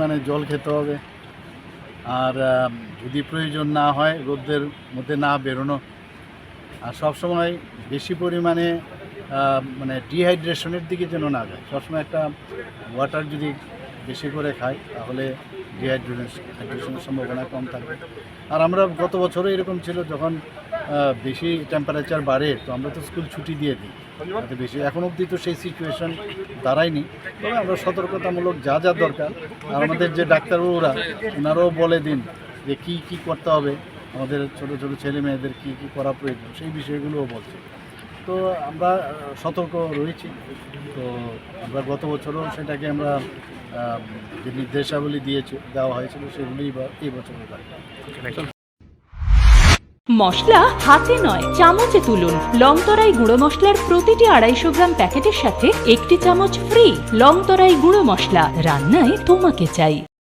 মানে জল খেতে হবে, আর যদি প্রয়োজন না হয় রোদের মধ্যে না বেরোনো, আর সবসময় বেশি পরিমাণে মানে ডিহাইড্রেশনের দিকে যেন না যায়। সবসময় একটা ওয়াটার যদি বেশি করে খাই তাহলে ডিহাইড্রেশনের সম্ভাবনা কম থাকবে। আর আমরা গত বছরও এরকম ছিল, যখন বেশি টেম্পারেচার বাড়ে তো আমরা তো স্কুল ছুটি দিয়ে দিই, তাতে বেশি এখন অবধি তো সেই সিচুয়েশন দাঁড়ায়নি। তবে আমরা সতর্কতামূলক যা যা দরকার, আর আমাদের যে ডাক্তারবাবুরা ওনারাও বলে দিন যে কী করতে হবে, আমাদের ছোট ছোট ছেলে মেয়েদের কী করা প্রয়োজন সেই বিষয়গুলোও বলছে। তো আমরা সতর্ক রয়েছি। তো আমরা গত বছরও সেটাকে আমরা যে নির্দেশাবলী দেওয়া হয়েছিল সেগুলি এই বছরও রাখি। মশলা হাতে নয় চামচে তুলুন। লংতরাই গুঁড়ো মশলার প্রতিটি 250 গ্রাম প্যাকেটের সাথে 1টি চামচ ফ্রি। লংতরাই গুঁড়ো মশলা, রান্নায় তোমাকে চাই।